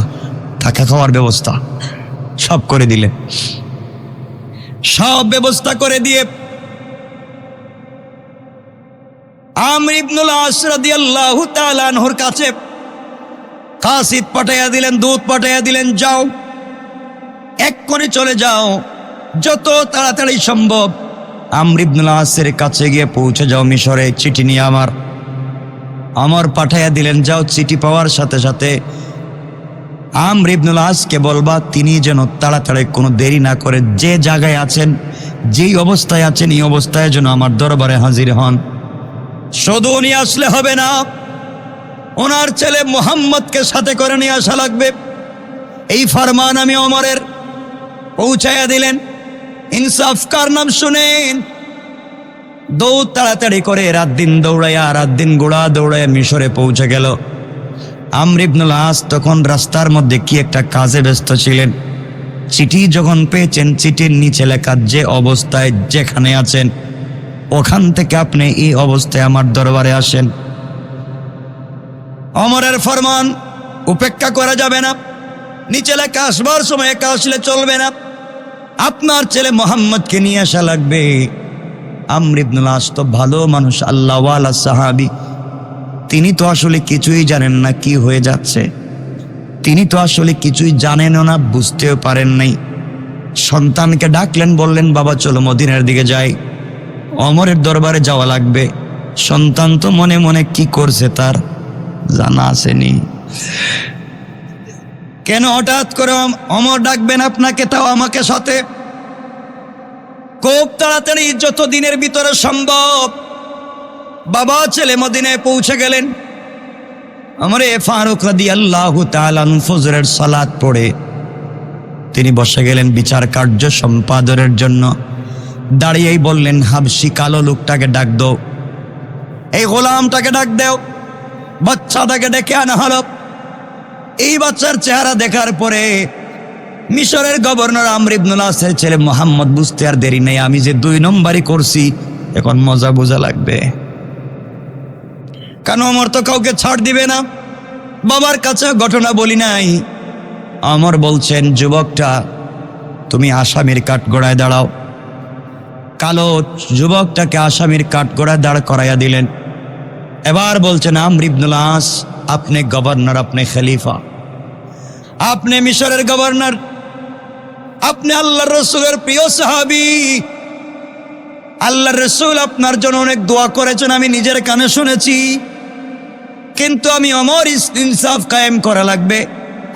থাকা খাওয়ার ব্যবস্থা সব করে দিলে। সব ব্যবস্থা করে দিয়ে আমর ইবনুল আস রাদিয়াল্লাহু তাআলা আনহুর কাছে কাসিদ পাঠাইয়া দিলেন, দূত পাঠাইয়া দিলেন, যাও এক্ষুনি চলে যাও, যত তাড়াতাড়ি সম্ভব আমর ইবনুল আসের কাছে গিয়ে পৌঁছে যাও মিশরে, চিঠি নিয়ে আমার পাঠাইয়া দিলেন, যাও। চিঠি পাওয়ার সাথে সাথে আমর ইবনুল আসকে বলবা তিনি যেন তাড়াতাড়ি কোনো দেরি না করে যে জায়গায় আছেন, যেই অবস্থায় আছেন, এই অবস্থায় যেন আমার দরবারে হাজির হন। শুধু উনি আসলে হবে না, ওনার ছেলে মুহাম্মদকে সাথে করে নিয়ে আসা লাগবে। এই ফরমান আমি ওমরের পৌঁছাইয়া দিলেন। ইনসাফ কার নাম শুনেন। দৌড় তাড়াতাড়ি করে রাত দিন গোড়া দৌড়াইয়া মিশরে পৌঁছে গেল। আমর ইবনুল আস তখন রাস্তার মধ্যে কি একটা কাজে ব্যস্ত ছিলেন। চিঠি যখন পেয়েছেন, চিঠির নিচে লেখা, যে অবস্থায় যেখানে আছেন ওখান থেকে আপনি এই অবস্থায় আমার দরবারে আসেন। ওমরের ফরমান উপেক্ষা করা যাবে না, নিচে লেখা আসবার সময় একা আসলে চলবে না, আপনার ছেলে মুহাম্মদকে নিয়ে আসা লাগবে। আমর ইবনুল আস তো ভালো মানুষ, আল্লাহওয়ালা সাহাবী, তিনি তো আসলে কিছুই জানেন না কি হয়ে যাচ্ছে, তিনি তো আসলে কিছুই জানেনও না, বুঝতেও পারেন নাই। সন্তানকে ডাকলেন, বললেন, বাবা চলো মদিনার দিকে যাই, ওমরের দরবারে যাওয়া লাগবে। সন্তান তো মনে মনে কি করছে তার জানা আসেনি। কেন হঠাৎ করে ওমর ডাকবেন আপনাকে, তাও আমাকে সাথে? খুব তাড়াতাড়ি যত দিনের ভিতরে সম্ভব বাবা ছেলে মদিনায় পৌঁছে গেলেন। ওমর ফারুক রাদিয়াল্লাহু তাআলা ফজরের সালাত পড়ে তিনি বসে গেলেন বিচার কার্য সম্পাদনের জন্য। দাঁড়িয়েই বললেন, হাবশী কালো লোকটাকে ডাক দাও, এই গোলামটাকে ডাক দাও। বাচ্চাটাকে ডেকে আনা হলো। এই বাচ্চার চেহারা দেখার পরে মিশরের গভর্নর আমর ইবনুল আসের ছেলে মুহাম্মদ বুঝতে আর দেরি নেই, আমি যে 2 নম্বরই করছি, এখন মজা বোঝা লাগবে। কেন ওমর তো কাউকে ছাড় দিবে না, বাবার কাছে ঘটনা বলি নাই। ওমর বলছেন, যুবকটা তুমি আসামির কাঠগড়ায় দাঁড়াও। কালো যুবকটাকে আসামির কাঠগড়ায় দাঁড় করাইয়া দিলেন। এবার বলছেন, আমর ইবনুল আস, আপনি গভর্নর, আপনি খলিফা, আপনি মিশরের গভর্নর, আপনি আল্লাহর রাসূলের প্রিয় সাহাবী, আল্লাহর রাসূল আপনার জন্য অনেক দোয়া করেছেন, আমি নিজের কানে শুনেছি। কিন্তু আমি ওমর ইনসাফ কায়েম করা লাগবে,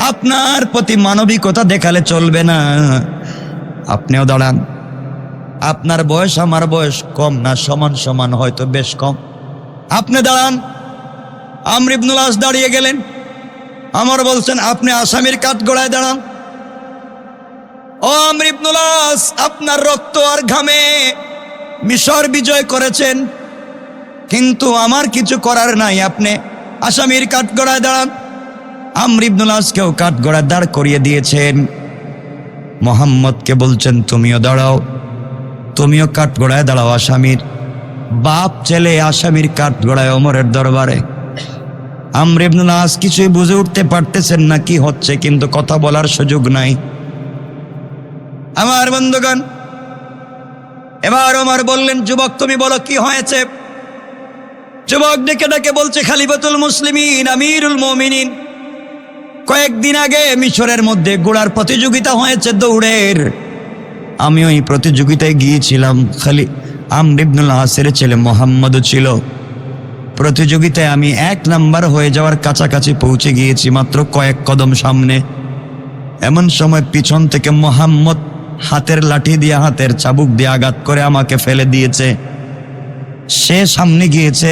আপনার প্রতি মানবিকতা দেখালে চলবে না। আপনিও দাঁড়ান, আপনার বয়স আমার বয়স কম না, সমান সমান, হয়তো বেশ কম। আপনি দাঁড়ান। আমর ইবনুল আস দাঁড়িয়ে গেলেন। আমর বলছেন, আপনি আসামির কাঠগড়ায় দাঁড়ান। ও আমর ইবনুল আস, আপনার রক্ত আর ঘামে মিশর বিজয় করেছেন, কিন্তু আমার কিছু করার নাই, আপনি আসামির কাঠগড়ায় দাঁড়ান। আমর ইবনুল আসকেও কাঠগড়ায় দাঁড় করিয়ে দিয়েছেন। মুহাম্মদকে বলছেন, তুমিও দাঁড়াও, তুমিও কাঠগড়ায় দাঁড়াও। আসামির বাপ ছেলে আসামির কাঠগড়ায় ওমরের দরবারে। আমর ইবনুল আস কিছুই বুঝে উঠতে পারতেছেন না কি হচ্ছে, কিন্তু কথা বলার সুযোগ নাই। আমার বন্ধুগণ, এবার ওমর বললেন, যুবক তুমি বলো কি হয়েছে। যুবক ডেকে ডেকে বলছে, খলিফাতুল মুসলিমিন, আমিরুল মুমিনিন, কয়েকদিন আগে মিশরের মধ্যে ঘোড়ার প্রতিযোগিতা হয়েছে দৌড়ের, আমি ওই প্রতিযোগিতায় গিয়েছিলাম। আমর ইবনুল আসের ছেলে মুহাম্মদও ছিল। প্রতিযোগিতায় আমি 1 নাম্বার হয়ে যাওয়ার কাছাকাছি পৌঁছে গিয়েছি, মাত্র কয়েক কদম সামনে। এমন সময় পিছন থেকে মুহাম্মদ হাতের লাঠি দিয়ে, হাতের চাবুক দিয়ে আঘাত করে আমাকে ফেলে দিয়েছে। সে সামনে গিয়েছে,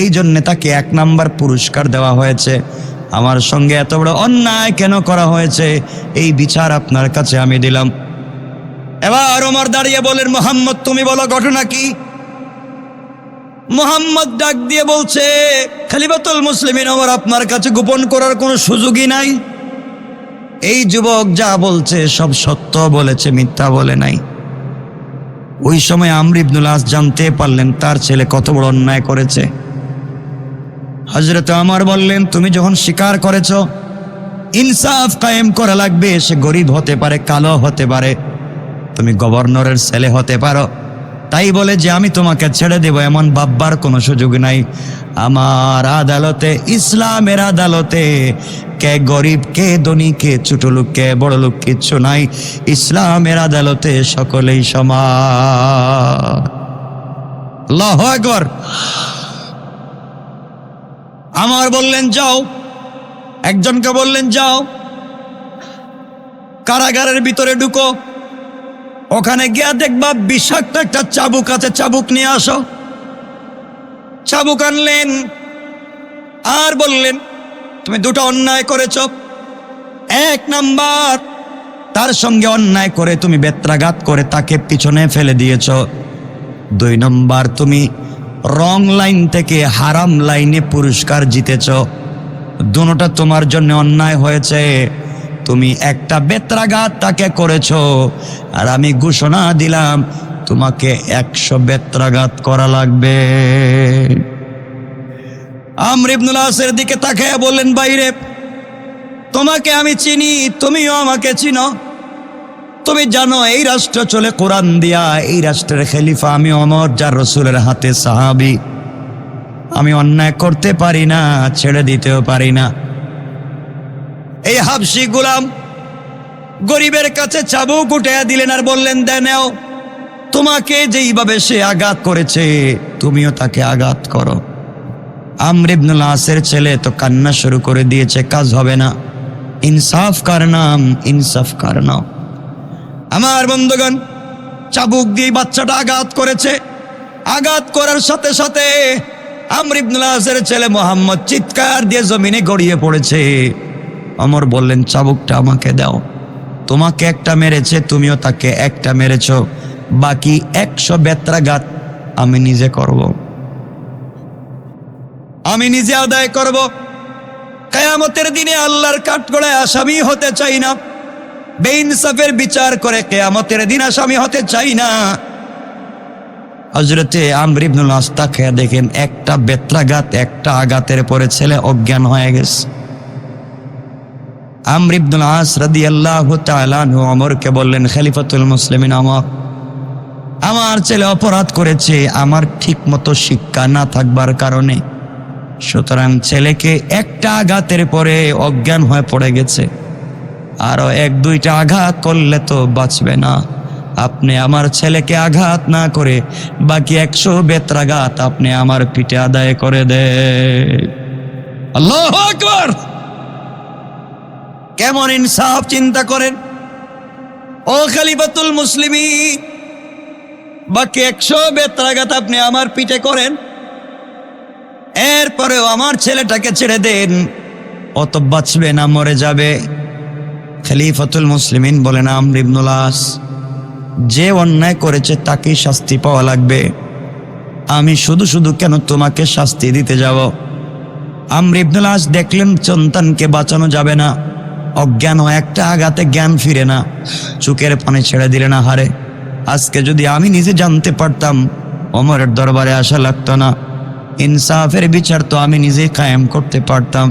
এই জন্যে তাকে 1 নাম্বার পুরস্কার দেওয়া হয়েছে। আমার সঙ্গে এত বড় অন্যায় কেন করা হয়েছে, এই বিচার আপনার কাছে আমি দিলাম। এবার ওমর দাঁড়িয়ে বলেন, মুহাম্মদ তুমি বলো ঘটনা কি। মুহাম্মদ ডাক দিয়ে বলছে, খলিফাতুল মুসলিমিন ওমর, আপনার কাছে গোপন করার কোনো সুযোগই নাই। এই যুবক যা বলছে সব সত্য বলেছে, মিথ্যা বলে নাই। ওই সময় আমর ইবনুল আস জানতে পারলেন তার ছেলে কত বড় অন্যায় করেছে। হযরত ওমর বললেন, তুমি যখন স্বীকার করেছ, ইনসাফ কায়েম করা লাগবে। সে গরিব হতে পারে, কালো হতে পারে, তুমি গভর্নরের ছেলে হতে পারো, তাই বলে যে আমি তোমাকে ছেড়ে দেব এমন ভাববার কোনো সুযোগ নাই। আমার আদালতে, ইসলামের আদালতে, কে গরিব, কে ধনী, কে ছোট লোক, কে বড় লোক কিচ্ছু নাই। ইসলামের আদালতে সকলেই সমান। আল্লাহু আকবার। আমার বললেন যাও, একজনকে বললেন যাও কারাগারের ভিতরে ঢুকো, ওখানে গিয়া দেখবা বিষাক্ত একটা চাবুক আছে, চাবুক নিয়ে আসো। চাবুক আনলেন আর বললেন, তুমি 2টা অন্যায় করেছ। 1 নাম্বার, তার সঙ্গে অন্যায় করে তুমি বেত্রাঘাত করে তাকে পিছনে ফেলে দিয়েছ। 2 নাম্বার, তুমি রং লাইন থেকে হারাম লাইনে পুরস্কার জিতেছ। দুটোটা তোমার জন্য অন্যায় হয়েছে। তুমি একটা বেত্রাঘাত তাকে করেছ, আর আমি ঘোষণা দিলাম তোমাকে 100 বেত্রাঘাত করা লাগবে। আমর ইবনুল আসের দিকে তাকায় বললেন, বাইরে তোমাকে আমি চিনি, তুমিও আমাকে চিনো। তুমি জানো এই রাষ্ট্র চলে কোরআন দিয়া, এই রাষ্ট্রের খলিফা আমি ওমর, যার রাসূলের হাতে সাহাবী। আমি অন্যায় করতে পারি না, ছেড়ে দিতেও পারি না। এই হাবশি গোলাম গরিবের কাছে চাবুক উঠাইয়া দিলেন আর বললেন, দে নাও, তোমাকে যেইভাবে সে আঘাত করেছে তুমিও তাকে আঘাত করো। আমর ইবনুল আসের ছেলে তো কান্না শুরু করে দিয়েছে, কাজ হবে না। ইনসাফ কার নাম, ইনসাফ কার নাম। আমার বন্ধুগণ, চাবুক দিয়ে বাচ্চাটা আঘাত করেছে। আঘাত করার সাথে সাথে আমর ইবনুল আসের ছেলে মুহাম্মদ চিৎকার দিয়ে জমিনে গড়িয়ে পড়েছে। ওমর বললেন, চাবুকটা আমাকে দাও। তোমাকে একটা মেরেছে, তুমিও তাকে একটা মেরেছ, বাকি 100 বেত্রাঘাত আমি নিজে করব, আমি নিজে আদায় করব। কিয়ামতের দিনে আল্লাহর কাঠগড়ায় আসামি হতে চাই না, বেইনসাফের বিচার করে কিয়ামতের দিন আসামি হতে চাই না। হযরতে আমর ইবনুল আস তাকিয়ে দেখেন একটা বেত্রাঘাত, একটা আঘাতের পরে ছেলে অজ্ঞান হয়ে গেছে। আমর ইবনুল আস রাদিয়াল্লাহু তাআলা আনহু ওমরকে বললেন, খলিফাতুল মুসলিমিন ওমর, আমার ছেলে অপরাধ করেছে আমার ঠিক মতো শিক্ষা না থাকবার কারণে, সুতরাং ছেলেকে একটা আঘাতের পরে অজ্ঞান হয়ে পড়ে গেছে। আরো এক দুইটা আঘাত করলে তো বাঁচবে না। আপনি আমার ছেলেকে আঘাত না করে বাকি 100 বেত্রাঘাত আপনি আমার পিঠে আদায় করে দে। আল্লাহু আকবার! কেমন ইনসাফ চিন্তা করেন ও খলিফাতুল মুসলিমিন। বাকি 100 বেত্রাঘাত আপনি আমার পিঠে করেন, এরপরেও আমার ছেলেটাকে ছেড়ে দেন, ও তো বাঁচবে না, মরে যাবে। খলিফাতুল মুসলিমিন বলেন, আমর ইবনুল আস, যে অন্যায় করেছে তাকেই শাস্তি পাওয়া লাগবে, আমি শুধু শুধু কেন তোমাকে শাস্তি দিতে যাব? আমর ইবনুল আস দেখলেন সন্তানকে বাঁচানো যাবে না, অজ্ঞান হয়, একটা আঘাতে জ্ঞান ফিরে না, চোখের পানি ছেড়ে দিলেন। আহারে, আজকে যদি আমি নিজে জানতে পারতাম ওমরের দরবারে আসা লাগতো না, ইনসাফের বিচার তো আমি নিজেই কায়েম করতে পারতাম।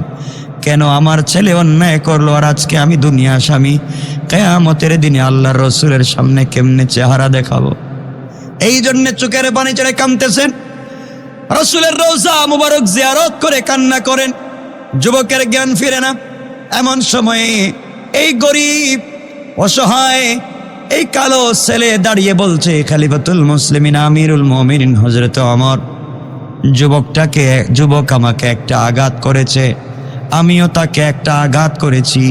কেন আমার ছেলে অন্যায় করলো আর আজকে আমি দুনিয়া আসামি? কিয়ামতের দিনে আল্লাহর রসুলের সামনে কেমনে চেহারা দেখাবো? এই জন্য চোখের পানি ছেড়ে কাঁদতেছেন, রসুলের রওজা মুবারক জিয়ারত করে কান্না করেন। যুবকের জ্ঞান ফিরে না। এমন সময়ে এই গরিব অসহায় এই কালো ছেলে দাঁড়িয়ে বলছে, খলিফাতুল মুসলিমিন আমিরুল মুমিনিন হযরত ওমর, যুবক আমাকে একটা আঘাত করেছে, আমিও তাকে একটা আঘাত করেছি,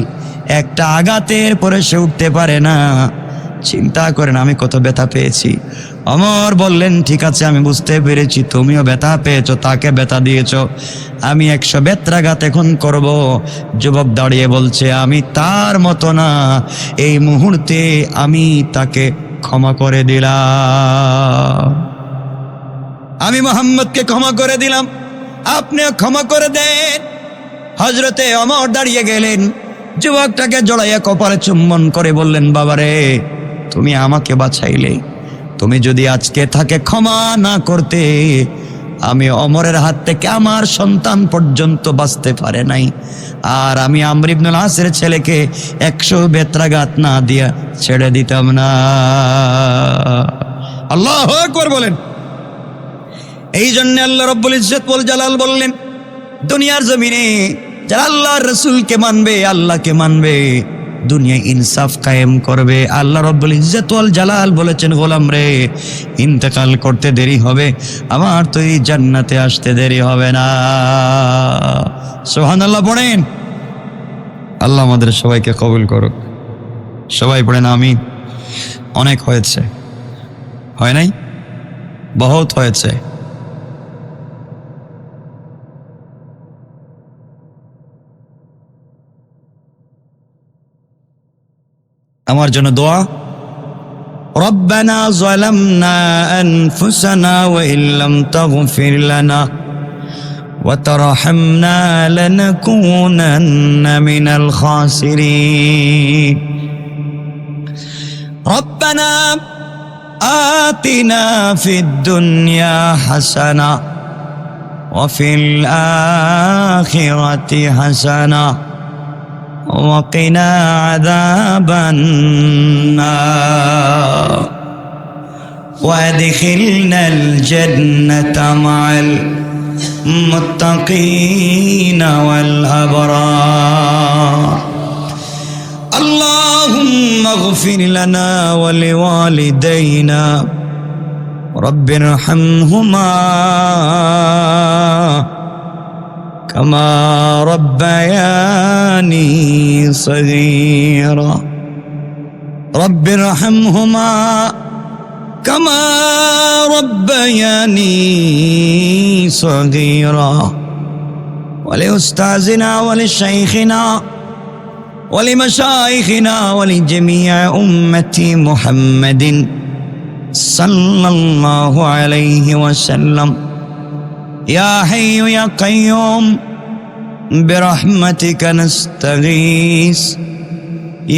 একটা আঘাতের পরে সে উঠতে পারে না। চিন্তা করেন আমি কত ব্যথা পেয়েছি। ওমর বললেন, ঠিক আছে, আমি বুঝতে পেরেছি, তুমিও ব্যথা পেয়েছো, তাকে ব্যথা দিয়েছো, আমি 100 বেত্রাঘাত এখন করব। যুবক দাঁড়িয়ে বলছে, আমি তার মতো না, এই মুহূর্তে আমি তাকে ক্ষমা করে দিলাম, আমি মুহাম্মদকে ক্ষমা করে দিলাম, আপনিও ক্ষমা করে দেন। হযরতে ওমর দাঁড়িয়ে গেলেন, যুবকটাকে জড়াইয়া কপালে চুম্বন করে বললেন, বাবারে, তুমি আমাকে বাঁচাইলে, তুমি যদি আজকে তাকে ক্ষমা না করতে, আমি ওমরের হাত থেকে আমার সন্তান পর্যন্ত বাঁচতে পারে নাই, আর আমি আমর ইবনুল আসের ছেলেকে 100 বেত্রাঘাত না দিয়া ছেড়ে দিতাম না। আল্লাহু আকবার বলেন। এই জন্য আল্লাহ রব্বুল ইজ্জত ওয়াল জালাল বললেন, দুনিয়ার জমিনে যারা আল্লাহর রাসূলকে মানবে, আল্লাহকে মানবে, দুনিয়ায় ইনসাফ কায়েম করবে, আল্লাহ রব্বুল ইজ্জত ওয়াল জালাল বলেছেন, গোলাম রে, ইন্তেকাল করতে দেরি হবে, আমার তো এই জান্নাতে আসতে দেরি হবে না। সুবহানাল্লাহ পড়েন। আল্লাহ আমাদের সবাইকে কবুল করুক। সবাই পড়েন আমিন। অনেক হয়েছে, হয় নাই? বহুত হয়েছে। আমার জন্য দোয়া। রব্বানা যালামনা আনফুসানা ওয়া ইল্লাম তাগফির লানা ওয়া তারহামনা লানাকুনান্না মিনাল খাসিরিন। রব্বানা আতিনা ফিদ দুনিয়া হাসানা ওয়া ফিল আখিরাতি হাসানা وقنا عذاب النار وادخلنا الجنة مع المتقين والأبرار. اللهم اغفر لنا ولوالدينا رب ارحمهما كما ربياني صغيرا رب ارحمهما كما ربياني صغيرا. ولأستاذنا ولشيخنا ولمشايخنا ولجميع أمة محمد صلى الله عليه وسلم. يا حي يا قيوم برحمتك نستغيث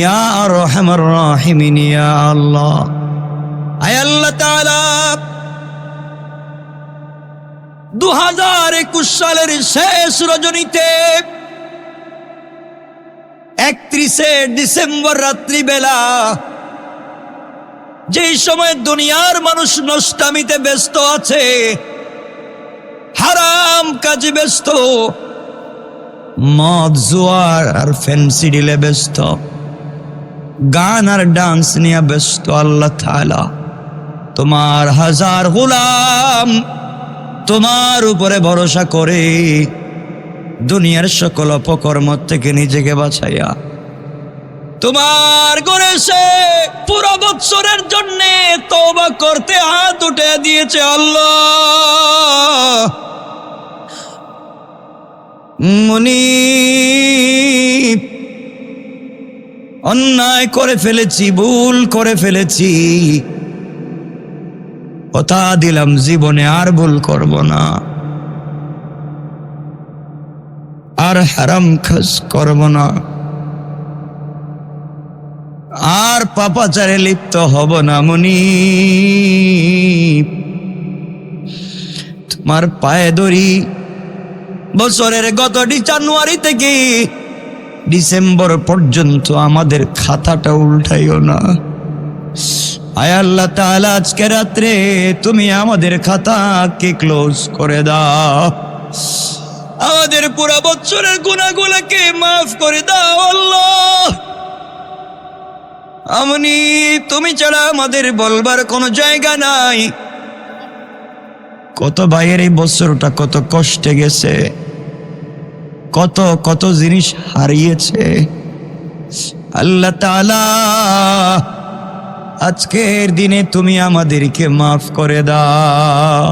يا أرحم الراحمين يا الله. আয় আল্লাহ তাআলা, 2021 সালের শেষ রজনীতে 31শে ডিসেম্বর রাত্রিবেলা, যেই সময় দুনিয়ার মানুষ নষ্টামিতে ব্যস্ত আছে, হারাম কাজে ব্যস্ত, মদ জুয়ার আর ফ্যান্সি ডিলে ব্যস্ত, গান আর ডান্স নিয়ে ব্যস্ত আল্লাহ তাআলা। তোমার হাজার গোলাম তোমার উপরে ভরসা করে দুনিয়ার সকল অপকর্ম থেকে নিজেকে বাঁচাইয়া তোমার ঘরে সে পুরো বৎসরের জন্য তওবা করতে হাত উঠে দিয়েছে আল্লাহ। মুনিব, অন্যায় করে ফেলেছি, ভুল করে ফেলেছি, কথা দিলাম জীবনে আর ভুল করব না, আর হারাম খাস করব না, আর পাপাচারে লিপ্ত হব না। মুনিব, তোমার পায়ে ধরি, বছরের গত জানুয়ারি থেকে ডিসেম্বর পর্যন্ত আমাদের খাতাটা উল্টাইও না। আয় আল্লাহ তাআলা, আজকে রাত্রে তুমি আমাদের খাতাকে ক্লোজ করে দাও, আমাদের পুরো বছরের গুনাহগুলোকে মাফ করে দাও আল্লাহ। আমনি তুমি ছাড়া আমাদের বলবার কোনো জায়গা নাই। কত ভাইয়ের এই বছরটা কত কষ্টে গেছে, কত কত জিনিস হারিয়েছে। আল্লাহ তাআলা, আজকের দিনে তুমি আমাদেরকে মাফ করে দাও।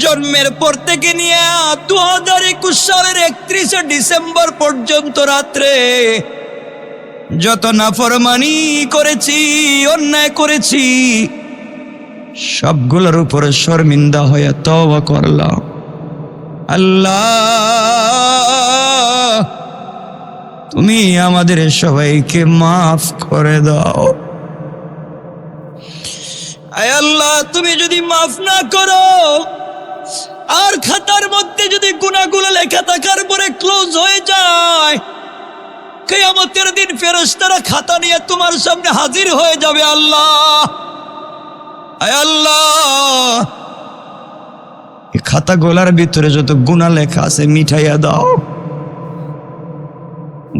জন্মের পর থেকে নিয়ে 2021 সালের 31 ডিসেম্বর পর্যন্ত রাত্রে যত নাফরমানি করেছি, অন্যায় করেছি, সবগুলোর উপরে শর্মিন্দা হয়ে তওবা করলাম। আল্লাহ, তুমি আমাদের সবাইকে মাফ করে দাও। আয় আল্লাহ, তুমি যদি মাফ না করো আর খাতার মধ্যে যদি গুনাহগুলো লেখা থাকার পরে ক্লোজ হয়ে যায়, কিয়ামতের দিন ফেরেশতারা খাতা নিয়ে তোমার সামনে হাজির হয়ে যাবে আল্লাহ। আয় আল্লাহ, এই খাতাগুলোর ভিতরে যত গুনাহ লেখা আছে মিটাইয়া দাও।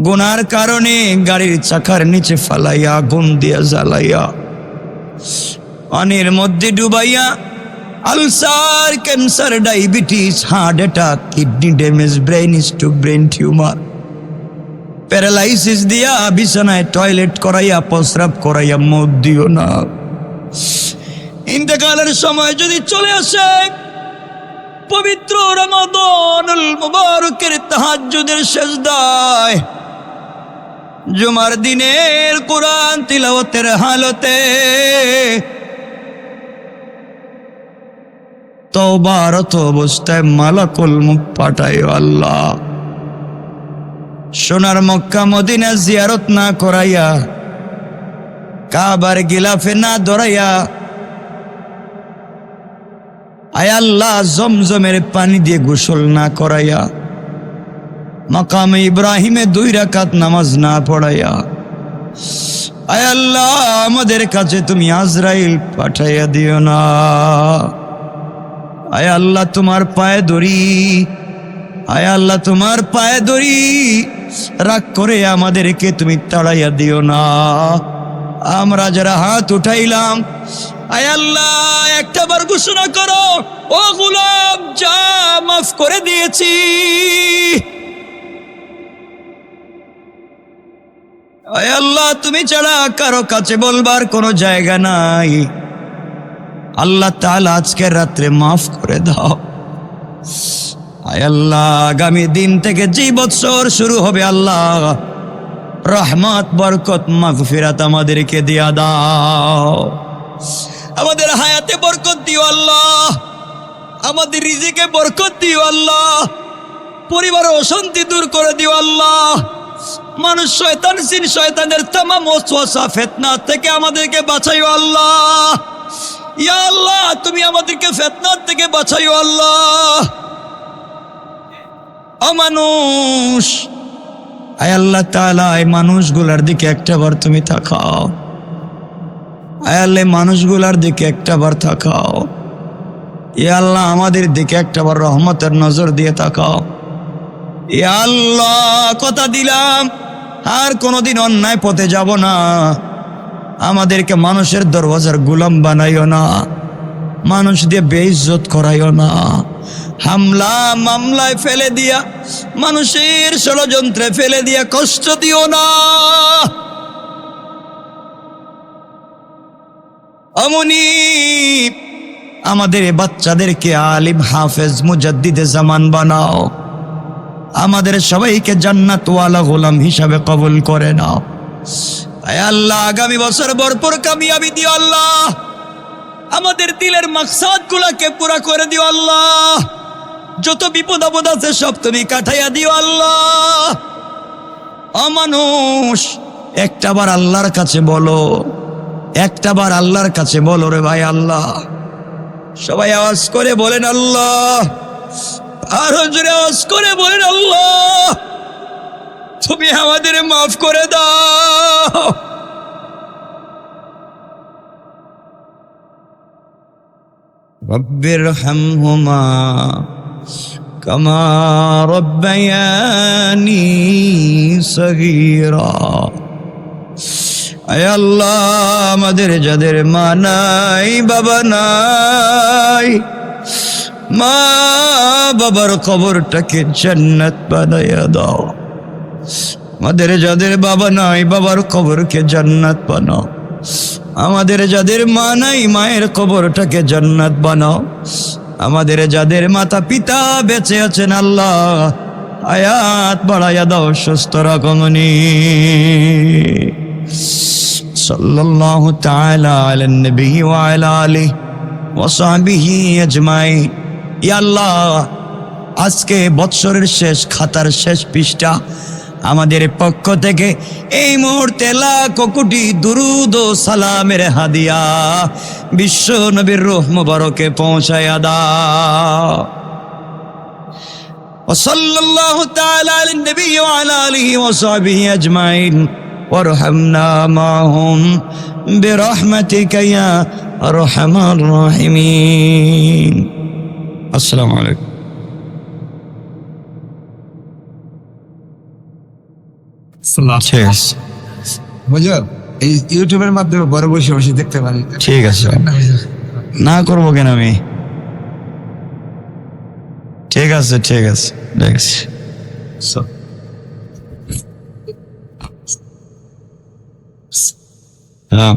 গুনার কারণে গাড়ির চাকার নিচে ফালাইয়া, আগুন দিয়া জ্বালাইয়া, পানির মধ্যে ডুবাইয়া ulcer, cancer, diabetes, heart attack, kidney damage, brain stroke, brain tumour, paralysis দিয়া বিছানায় টয়লেট করাইয়া, প্রস্রাব করাইয়া মত দিও না। ইন্তেকালের সময় যদি চলে আসে, পবিত্র রমাদানুল মুবারকের তাহাজ্জুদের সিজদায়, জুমার দিনের কোরআন তিলাওয়াতের হালতে তওবারত অবস্থায় মালাকুল মউত পাঠায় আল্লাহ। সোনার মক্কা মদিনা জিয়ারত না করাইয়া, কাবার গিলাফে না ধরাইয়া, আয় আল্লাহ জমজমের পানি দিয়ে গোসল না করাইয়া, মাকামে ইব্রাহিমে 2 রাকাত নামাজ না পড়াইয়া, আয় আল্লাহ আমাদের কাছে তুমি আজরাইল পাঠাইয়া দিও না। আয় আল্লাহ তোমার পায়ে ধরি, আয় আল্লাহ তোমার পায়ে ধরি, রাগ করে আমাদেরকে তুমি তাড়াইয়া দিও না। আমরা যারা হাত উঠাইলাম, আয় আল্লাহ একটাবার ঘোষণা করো, ও গোলাম যা মাফ করে দিয়েছি। আয় আল্লাহ, তুমি ছাড়া কারো কাছে বলবার কোনো জায়গা নাই। আল্লাহ তাআলা আজকের রাত্রে মাফ করে দাও। আয় আল্লাহ, আগামী দিন থেকে যে বছর শুরু হবে আল্লাহ, রহমত, বরকত, মাগফিরাত আমাদেরকে দিয়া দাও। আমাদের হায়াতে বরকত দিও আল্লাহ, আমাদের রিজিকে বরকত দিও আল্লাহ, পরিবারের অশান্তি দূর করে দিও আল্লাহ। মানুষ শয়তান, জিন শয়তানের তামাম ওয়াসওয়াসা, ফিতনা থেকে আমাদেরকে বাঁচাইও আল্লাহ। ইয়া আল্লাহ, তুমি আমাদেরকে ফিতনা থেকে বাঁচাইও আল্লাহ। অমানুষ, আয় আল্লাহ তাআলা এই মানুষগুলার দিকে একটাবার তুমি তাকাও। আয় আল্লাহ মানুষগুলার দিকে একটাবার তাকাও। ইয়া আল্লাহ আমাদের দিকে একটাবার রহমতের নজর দিয়ে তাকাও। ইয়া আল্লাহ কথা দিলাম, আর কোনোদিন অন্যায় পথে যাব না। আমাদেরকে মানুষের দরওয়াজার গোলাম বানাইও না, মানুষ দিয়ে বেইজ্জত করাইও না, হামলা মামলায় ফেলে দিয়া, মানুষের ষড়যন্ত্রে ফেলে দিয়া কষ্ট দিও না। অমনি আমাদের বাচ্চাদেরকে আলিম হাফেজ মুজাদ্দিদে জামান বানাও, আমাদের সবাইকে জান্নাতওয়ালা গোলাম হিসাবে কবুল করে নাও। আয় আল্লাহ, আগামী বছর ভরপুর কামিয়াবি দিও আল্লাহ, আমাদের দিলের মাকসাদ গুলাকে পুরা করে দিও আল্লাহ, যত বিপদ আপদ আছে সব তুমি কাটাইয়া দিও আল্লাহ। অমানুষ একটাবার আল্লাহর কাছে বলো, একটাবার আল্লাহর কাছে বলো রে ভাই আল্লাহ। সবাই আওয়াজ করে বলেন আল্লাহ, আরো জোরে আওয়াজ করে বলেন আল্লাহ, তুমি আমাদের মাফ করে দাও। রব্বির হামহুমা কামা রব্বায়ানি সগীরা। আয় আল্লাহ, আমাদের যাদের মা নাই বাবা নাই, মা বাবার কবরটাকে জান্নাত বানাইয়া দাও। আমাদের যাদের বাবা নাই বাবার কবরকে জান্নাত বানাও। আমাদের যাদের মা নাই মায়ের কবরটাকে জান্নাত বানাও। আমাদের যাদের মাতা পিতা বেঁচে আছেন আল্লাহ, আয়াত বাড়াইয়া দাও, সুস্থ রাখমনি। সাল্লাল্লাহু তাআলা আলান নবী ওয়া আলা আলিহি ওয়া সাহবিহি আজমাইন। ইয়া আল্লাহ, আজকে বৎসরের শেষ খাতার শেষ পৃষ্ঠা, আমাদের পক্ষ থেকে এই মুহূর্তে লাখ কোটি দুরুদ ও সালামের হাদিয়া বিশ্ব নবীর রূহ মুবারকে পৌঁছায়া দাও। ওয়া সাল্লাল্লাহু তাআলা আলান নবী ওয়া আলা আলিহি ওয়া সাহবিহি আজমাইন ওয়ারহামনা মাহুম বিরহমাতিকা ইয়া আরহামার রাহিমিন। আসসালামু আলাইকুম। হুজুর, এই ইউটিউবের মাধ্যমে বড় বসে বসে দেখতে পারি। ঠিক আছে, না করবো কেন আমি? ঠিক আছে ঠিক আছে দেখছি। হ্যাঁ।